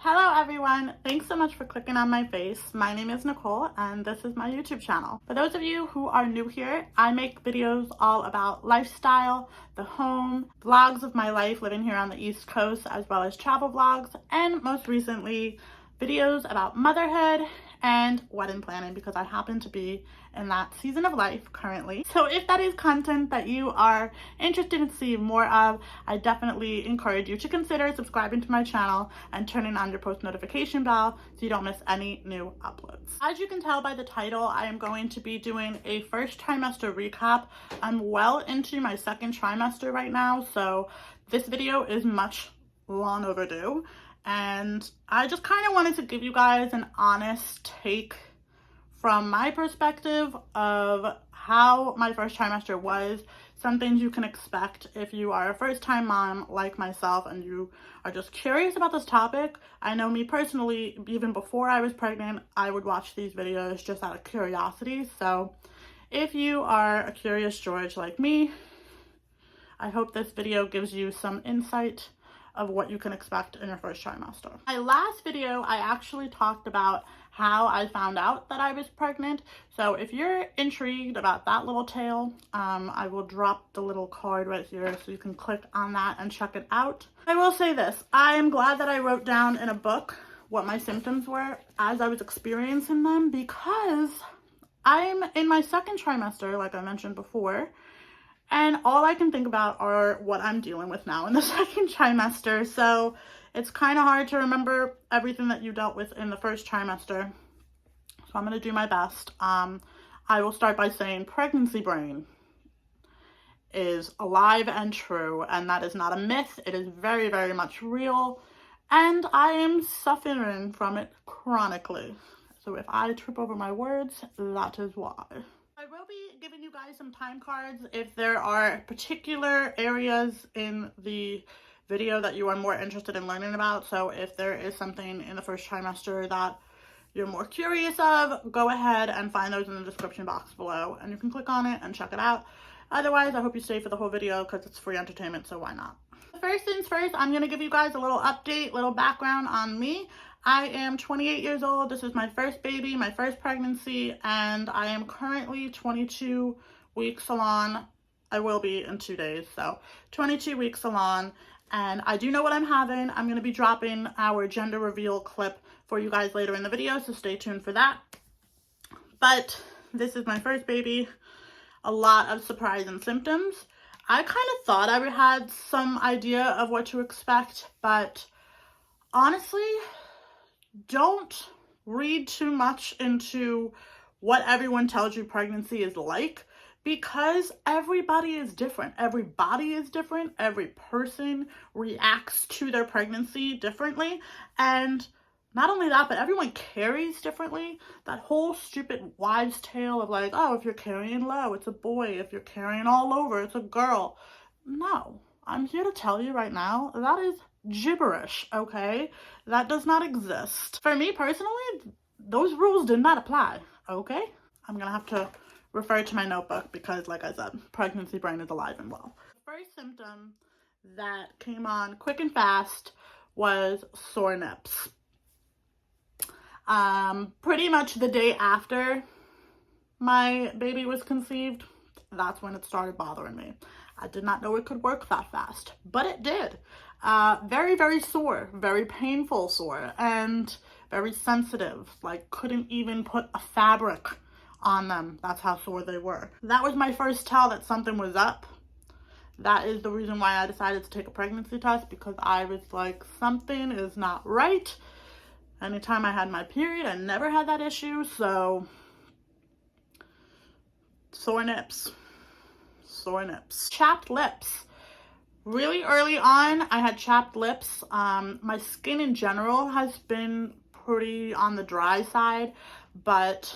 Hello everyone, thanks so much for clicking on my face. My name is Nicole and this is my YouTube channel. For those of you who are new here, I make videos all about lifestyle, the home, vlogs of my life living here on the East Coast, as well as travel vlogs, and most recently, videos about motherhood and wedding planning because I happen to be in that season of life currently. So if that is content that you are interested in seeing more of, I definitely encourage you to consider subscribing to my channel and turning on your post notification bell so you don't miss any new uploads. As you can tell by the title, I am going to be doing a first trimester recap. I'm well into my second trimester right now, so this video is much long overdue. And I just kind of wanted to give you guys an honest take from my perspective of how my first trimester was, some things you can expect if you are a first-time mom like myself and you are just curious about this topic. I know me personally, even before I was pregnant, I would watch these videos just out of curiosity. So if you are a curious George like me, I hope this video gives you some insight of what you can expect in your first trimester. My last video, I actually talked about how I found out that I was pregnant. So if you're intrigued about that little tale, I will drop the little card right here so you can click on that and check it out. I will say this, I am glad that I wrote down in a book what my symptoms were as I was experiencing them, because I'm in my second trimester, like I mentioned before, and all I can think about are what I'm dealing with now in the second trimester. So it's kind of hard to remember everything that you dealt with in the first trimester. So I'm going to do my best. I will start by saying pregnancy brain is alive and true. And that is not a myth. It is very, very much real. And I am suffering from it chronically. So if I trip over my words, that is why. I will be giving you guys some time cards if there are particular areas in the video that you are more interested in learning about. So if there is something in the first trimester that you're more curious of, go ahead and find those in the description box below and you can click on it and check it out. Otherwise, I hope you stay for the whole video because it's free entertainment, so why not? First things first, I'm going to give you guys a little update, little background on me. I am 28 years old. This is my first baby, my first pregnancy, and I am currently 22 weeks along. I will be in 2 days, so 22 weeks along, and I do know what I'm having. I'm going to be dropping our gender reveal clip for you guys later in the video, so stay tuned for that. But this is my first baby. A lot of surprising symptoms. I kind of thought I had some idea of what to expect, but honestly, don't read too much into what everyone tells you pregnancy is like, because everybody is different. Every body is different. Every person reacts to their pregnancy differently. And not only that, but everyone carries differently. That whole stupid wives' tale of like, oh, if you're carrying low, it's a boy. If you're carrying all over, it's a girl. No, I'm here to tell you right now, that is gibberish, okay? That does not exist. For me personally, those rules did not apply, okay? I'm gonna have to refer to my notebook because, like I said, pregnancy brain is alive and well. The first symptom that came on quick and fast was sore nips. Pretty much the day after my baby was conceived, that's when it started bothering me. I did not know it could work that fast, but it did. Very, very sore, very painful sore, and very sensitive. Like, couldn't even put a fabric on them. That's how sore they were. That was my first tell that something was up. That is the reason why I decided to take a pregnancy test, because I was like, something is not right. Anytime I had my period, I never had that issue, so sore nips. Sore nips. Chapped lips. Really early on, I had chapped lips. My skin in general has been pretty on the dry side, but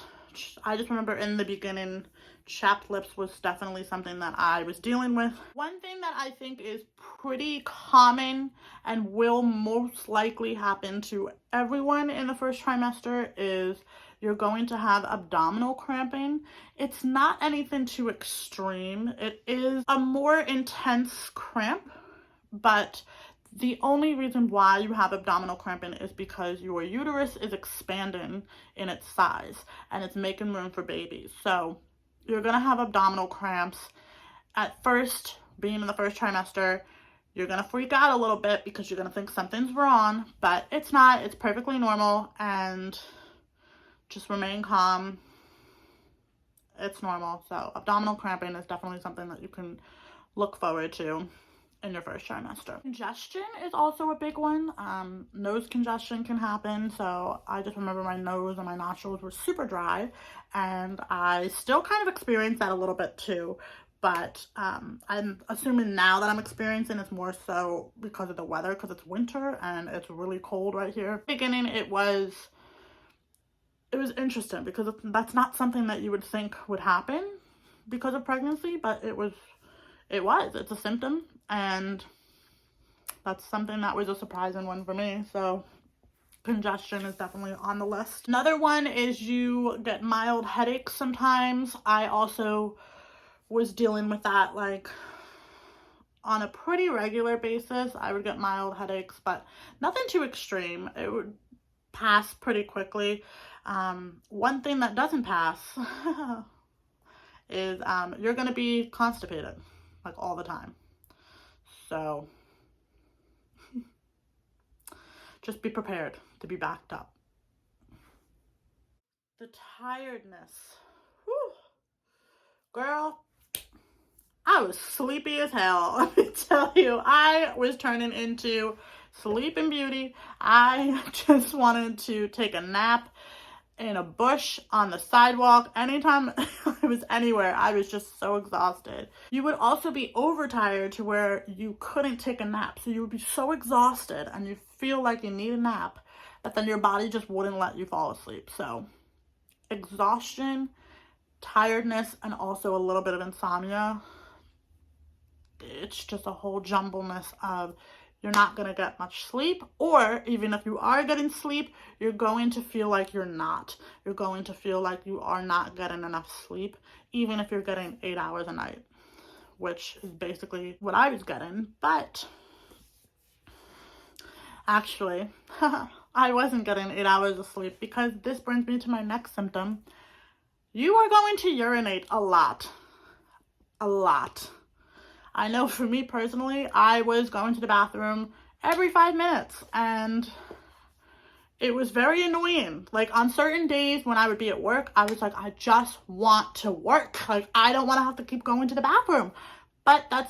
I just remember in the beginning, chapped lips was definitely something that I was dealing with. One thing that I think is pretty common and will most likely happen to everyone in the first trimester is you're going to have abdominal cramping. It's not anything too extreme. It is a more intense cramp, but The only reason why you have abdominal cramping is because your uterus is expanding in its size and it's making room for babies. So you're gonna have abdominal cramps. At first, being in the first trimester, you're gonna freak out a little bit because you're gonna think something's wrong, but it's not. It's perfectly normal, and just remain calm. It's normal. So abdominal cramping is definitely something that you can look forward to in your first trimester. Congestion is also a big one. Nose congestion can happen. So I just remember my nose and my nostrils were super dry, and I still kind of experience that a little bit too. But I'm assuming now that I'm experiencing it's more so because of the weather, because it's winter and it's really cold right here. Beginning, it was interesting because that's not something that you would think would happen because of pregnancy, but it's a symptom, and that's something that was a surprising one for me. So congestion is definitely on the list. Another one is you get mild headaches sometimes. I also was dealing with that like on a pretty regular basis. I would get mild headaches, but nothing too extreme. It would pass pretty quickly. One thing that doesn't pass is you're going to be constipated like all the time. So just be prepared to be backed up. The tiredness. Whew. Girl, I was sleepy as hell. Let me tell you, I was turning into Sleeping Beauty. I just wanted to take a nap in a bush, on the sidewalk. Anytime I was anywhere, I was just so exhausted. You would also be overtired to where you couldn't take a nap. So you would be so exhausted and you feel like you need a nap, but then your body just wouldn't let you fall asleep. So exhaustion, tiredness, and also a little bit of insomnia. It's just a whole jumbleness of you're not going to get much sleep, or even if you are getting sleep, you're going to feel like you're not. You're going to feel like you are not getting enough sleep, even if you're getting 8 hours a night, which is basically what I was getting. But actually, I wasn't getting 8 hours of sleep, because this brings me to my next symptom. You are going to urinate a lot. A lot. I know for me personally, I was going to the bathroom every 5 minutes, and it was very annoying. Like on certain days when I would be at work, I was like, I just want to work. Like I don't want to have to keep going to the bathroom. But that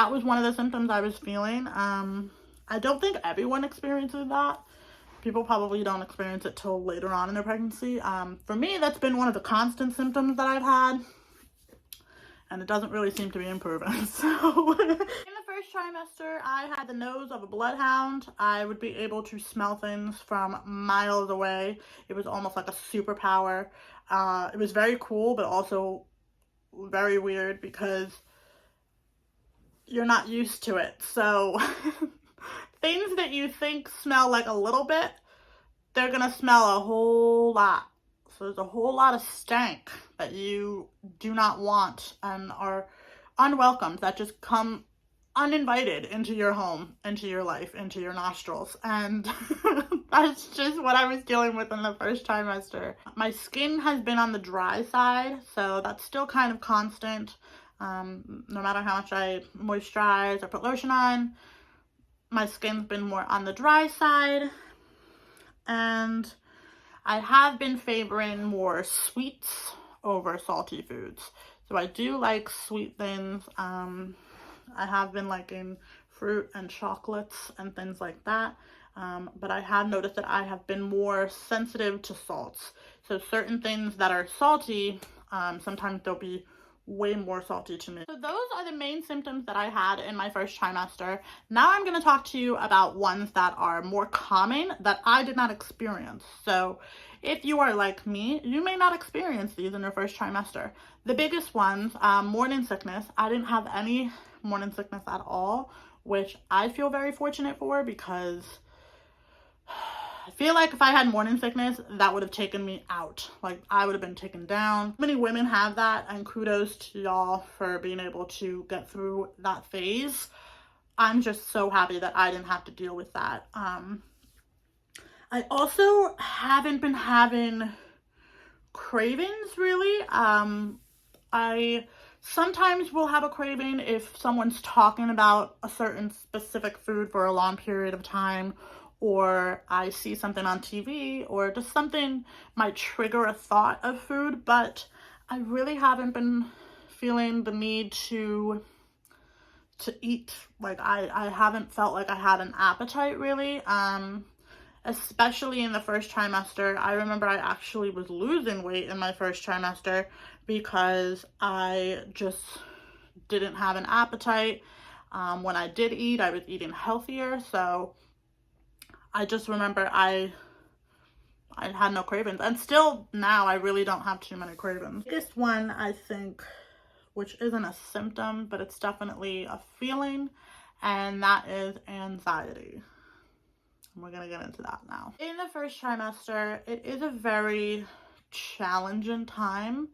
was one of the symptoms I was feeling. I don't think everyone experiences that. People probably don't experience it till later on in their pregnancy. For me, that's been one of the constant symptoms that I've had. And it doesn't really seem to be improving. So in the first trimester, I had the nose of a bloodhound. I would be able to smell things from miles away. It was almost like a superpower. It was very cool, but also very weird because you're not used to it. So things that you think smell like a little bit, they're gonna smell a whole lot. So there's a whole lot of stank that you do not want and are unwelcomed, that just come uninvited into your home, into your life, into your nostrils. And that's just what I was dealing with in the first trimester. My skin has been on the dry side, so that's still kind of constant. No matter how much I moisturize or put lotion on, my skin's been more on the dry side. And I have been favoring more sweets over salty foods. So I do like sweet things. I have been liking fruit and chocolates and things like that. But I have noticed that I have been more sensitive to salts. So certain things that are salty, sometimes they'll be way more salty to me. So those are the main symptoms that I had in my first trimester. Now I'm going to talk to you about ones that are more common that I did not experience. So if you are like me, you may not experience these in your first trimester. The biggest ones, morning sickness. I didn't have any morning sickness at all, which I feel very fortunate for, because I feel like if I had morning sickness, that would have taken me out. Like I would have been taken down. Many women have that, and kudos to y'all for being able to get through that phase. I'm just so happy that I didn't have to deal with that. I also haven't been having cravings really. I sometimes will have a craving if someone's talking about a certain specific food for a long period of time, or I see something on TV, or just something might trigger a thought of food, but I really haven't been feeling the need to eat. Like I haven't felt like I had an appetite really. Especially in the first trimester. I remember I actually was losing weight in my first trimester because I just didn't have an appetite. When I did eat, I was eating healthier. So I just remember I had no cravings. And still now I really don't have too many cravings. The biggest one, I think, which isn't a symptom, but it's definitely a feeling, and that is anxiety. We're going to get into that now. In the first trimester, it is a very challenging time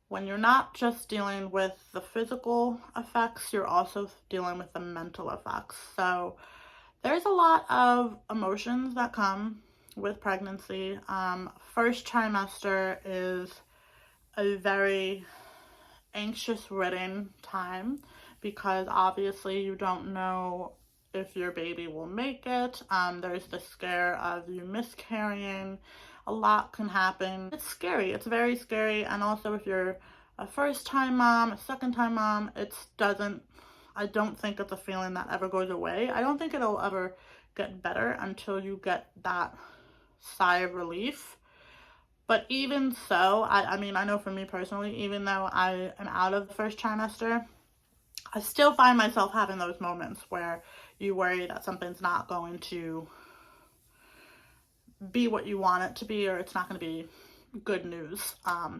when you're not just dealing with the physical effects, you're also dealing with the mental effects. So there's a lot of emotions that come with pregnancy. First trimester is a very anxious-ridden time because obviously you don't know if your baby will make it. There's the scare of you miscarrying. A lot can happen. It's scary. It's very scary. And also if you're a first-time mom, a second-time mom, I don't think it's a feeling that ever goes away. I don't think it'll ever get better until you get that sigh of relief. But even so, I mean, I know for me personally, even though I am out of the first trimester, I still find myself having those moments where you worry that something's not going to be what you want it to be, or it's not going to be good news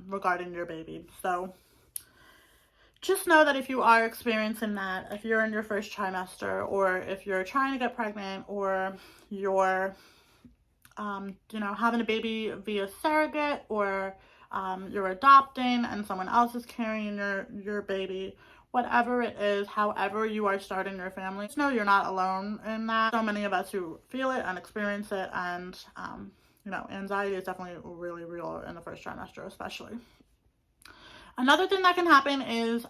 regarding your baby. So just know that if you are experiencing that, if you're in your first trimester, or if you're trying to get pregnant, or you're having a baby via surrogate, or you're adopting and someone else is carrying your baby, whatever it is, however you are starting your family, just know you're not alone in that. So many of us who feel it and experience it, and anxiety is definitely really real in the first trimester especially. Another thing that can happen is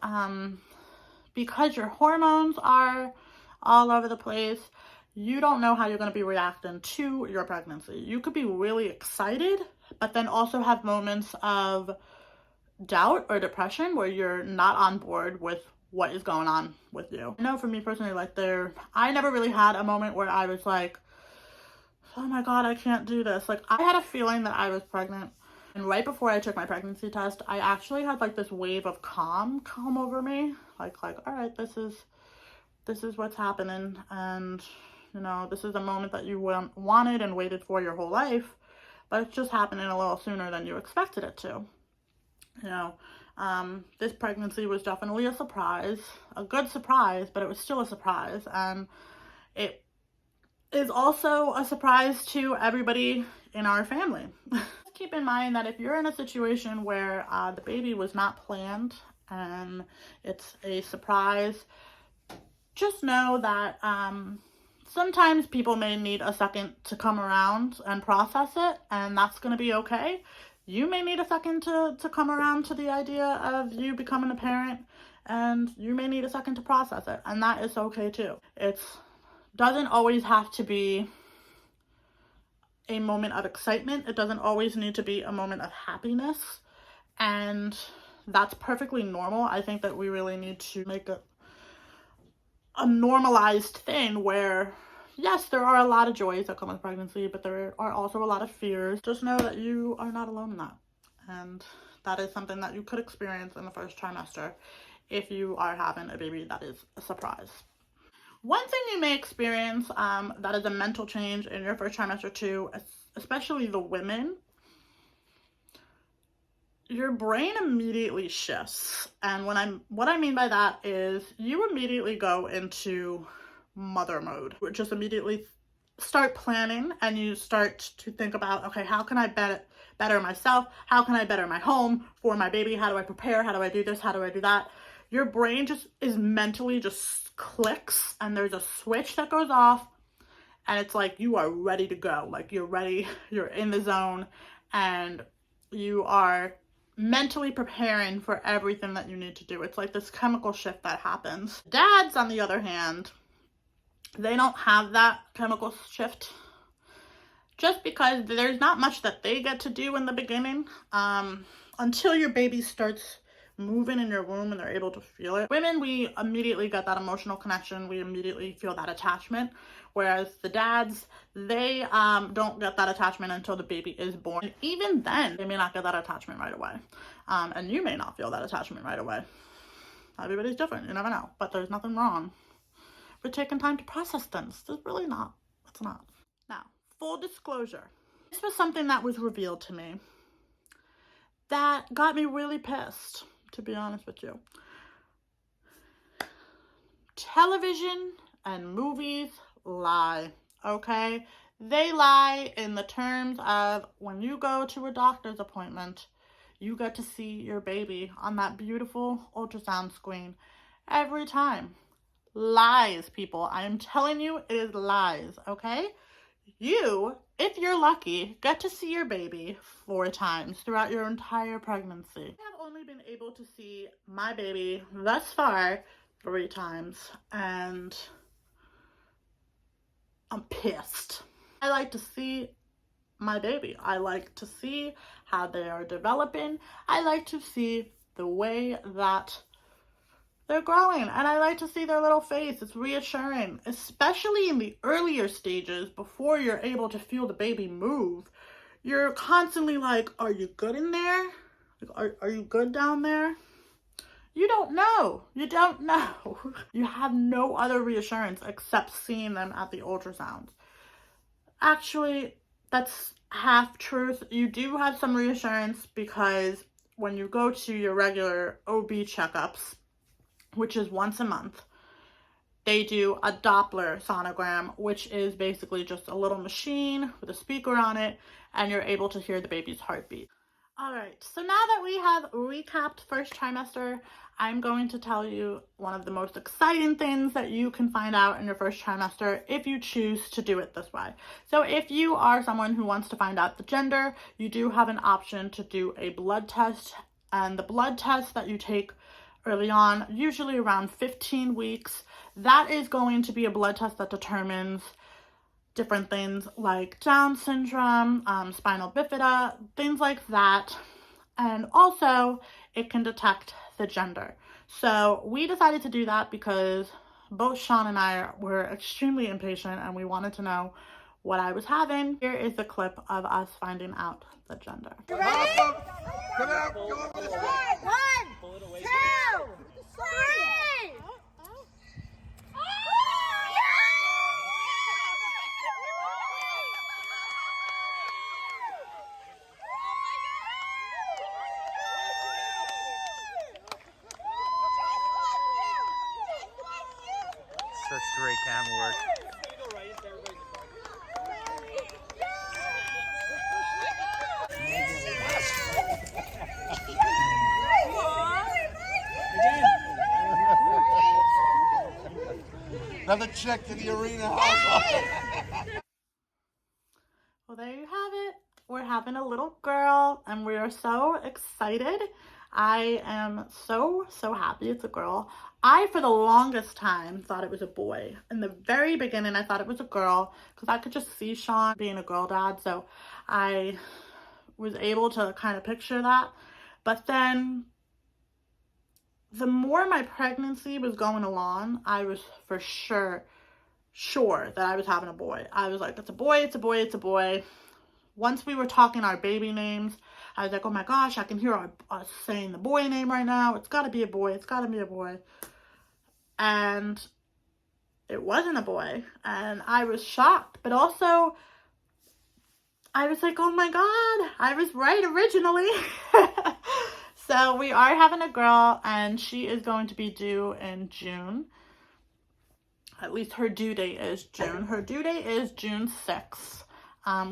because your hormones are all over the place, you don't know how you're going to be reacting to your pregnancy. You could be really excited, but then also have moments of doubt or depression where you're not on board with what is going on with you. I know for me personally, I never really had a moment where I was like, oh my God, I can't do this. Like, I had a feeling that I was pregnant, and right before I took my pregnancy test, I actually had like this wave of calm come over me. Like, all right, this is what's happening, and this is a moment that you wanted and waited for your whole life, but it's just happening a little sooner than you expected it to. This pregnancy was definitely a surprise, a good surprise, but it was still a surprise, and it is also a surprise to everybody in our family. Keep in mind that if you're in a situation where the baby was not planned and it's a surprise, just know that sometimes people may need a second to come around and process it, and that's going to be okay. You may need a second to come around to the idea of you becoming a parent, and you may need a second to process it, and that is okay too. It doesn't always have to be a moment of excitement. It doesn't always need to be a moment of happiness, and that's perfectly normal. I think that we really need to make a normalized thing where, yes, there are a lot of joys that come with pregnancy, but there are also a lot of fears. Just know that you are not alone in that, and that is something that you could experience in the first trimester if you are having a baby that is a surprise. One thing you may experience that is a mental change in your first trimester too, especially the women, your brain immediately shifts. And what I mean by that is you immediately go into mother mode. You just immediately start planning, and you start to think about, okay, how can I better myself? How can I better my home for my baby? How do I prepare? How do I do this? How do I do that? your brain just is mentally just clicks, and there's a switch that goes off, and it's like you are ready to go. Like you're ready, you're in the zone, and you are mentally preparing for everything that you need to do. It's like this chemical shift that happens. Dads, on the other hand, they don't have that chemical shift, just because there's not much that they get to do in the beginning until your baby starts moving in your womb and they're able to feel it. Women, we immediately get that emotional connection. We immediately feel that attachment, whereas the dads, they don't get that attachment until the baby is born. And even then, they may not get that attachment right away. And you may not feel that attachment right away. Everybody's different, you never know. But there's nothing wrong with taking time to process things. There's really not. It's not. Now, full disclosure. This was something that was revealed to me that got me really pissed, to be honest with you. Television and movies lie, okay? They lie in the terms of when you go to a doctor's appointment, you get to see your baby on that beautiful ultrasound screen every time. Lies, people. I am telling you, it is lies, okay? You, if you're lucky, get to see your baby 4 times throughout your entire pregnancy. I have only been able to see my baby thus far 3 times, and I'm pissed. I like to see my baby. I like to see how they are developing. I like to see the way that they're growing, and I like to see their little face. It's reassuring, especially in the earlier stages before you're able to feel the baby move. You're constantly like, are you good in there? Like, are you good down there? You don't know. You don't know. You have no other reassurance except seeing them at the ultrasounds. Actually, that's half truth. You do have some reassurance because when you go to your regular OB checkups, which is once a month, they do a Doppler sonogram, which is basically just a little machine with a speaker on it, and you're able to hear the baby's heartbeat. All right, so now that we have recapped first trimester, I'm going to tell you one of the most exciting things that you can find out in your first trimester if you choose to do it this way. So if you are someone who wants to find out the gender, you do have an option to do a blood test, and the blood test that you take early on, usually around 15 weeks, that is going to be a blood test that determines different things like Down syndrome, spinal bifida, things like that. And also, it can detect the gender. So we decided to do that because both Sean and I were extremely impatient and we wanted to know what I was having. Here is the clip of us finding out the gender. You ready? Come out, go over this way. 1, 2, 3. Such great camera work. Another check to the arena. Well, there you have it. We're having a little girl and we are so excited. I am so happy it's a girl. I, for the longest time, thought it was a boy. In the very beginning, I thought it was a girl because I could just see Sean being a girl dad. So I was able to kind of picture that. But then the more my pregnancy was going along, I was for sure that I was having a boy. I was like, it's a boy, it's a boy, it's a boy. Once we were talking our baby names, I was like, oh my gosh, I can hear us saying the boy name right now. It's got to be a boy. It's got to be a boy. And it wasn't a boy. And I was shocked. But also, I was like, oh my God, I was right originally. So we are having a girl, and she is going to be due in June. At least her due date is June. Her due date is June 6th.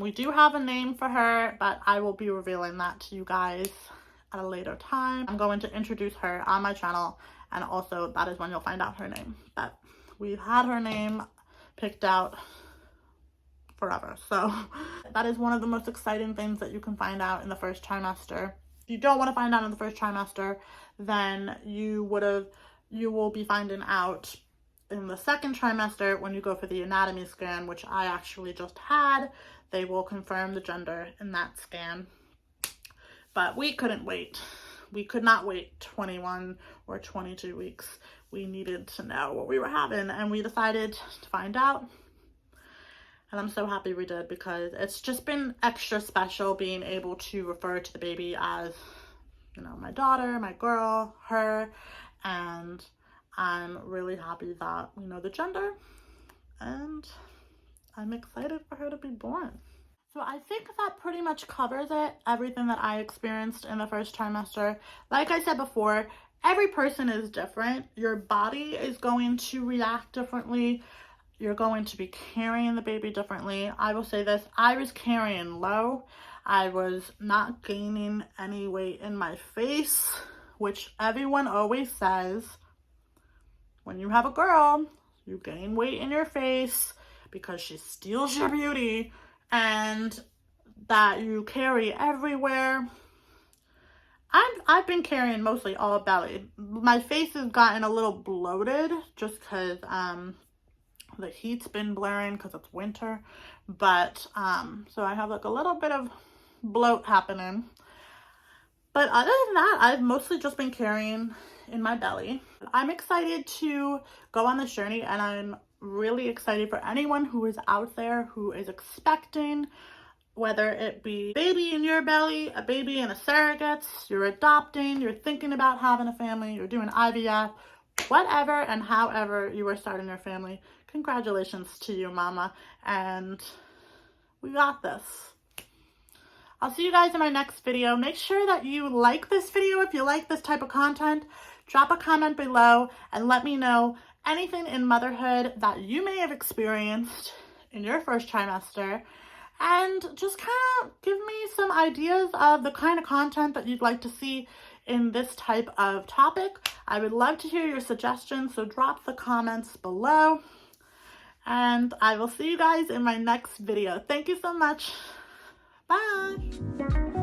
We do have a name for her, but I will be revealing that to you guys at a later time. I'm going to introduce her on my channel And also that is when you'll find out her name. But we've had her name picked out forever. So that is one of the most exciting things that you can find out in the first trimester. If you don't want to find out in the first trimester, then you will be finding out in the second trimester when you go for the anatomy scan, which I actually just had. They will confirm the gender in that scan. But we couldn't wait. We could not wait 21 or 22 weeks. We needed to know what we were having, and we decided to find out. And I'm so happy we did, because it's just been extra special being able to refer to the baby as, you know, my daughter, my girl, her, and I'm really happy that we know the gender, and I'm excited for her to be born. So I think that pretty much covers it, everything that I experienced in the first trimester. Like I said before, every person is different. Your body is going to react differently. You're going to be carrying the baby differently. I will say this, I was carrying low. I was not gaining any weight in my face, which everyone always says, when you have a girl, you gain weight in your face because she steals your beauty, and that you carry everywhere. I've been carrying mostly all belly. My face has gotten a little bloated just because the heat's been blaring because it's winter, but so I have like a little bit of bloat happening. But other than that, I've mostly just been carrying in my belly. I'm excited to go on this journey, and I'm really excited for anyone who is out there who is expecting, whether it be a baby in your belly, a baby in a surrogate, you're adopting, you're thinking about having a family, you're doing IVF, whatever and however you are starting your family. Congratulations to you, mama, and we got this. I'll see you guys in my next video. Make sure that you like this video if you like this type of content. Drop a comment below and let me know anything in motherhood that you may have experienced in your first trimester, and just kind of give me some ideas of the kind of content that you'd like to see in this type of topic. I would love to hear your suggestions, so drop the comments below, and I will see you guys in my next video. Thank you so much. Bye.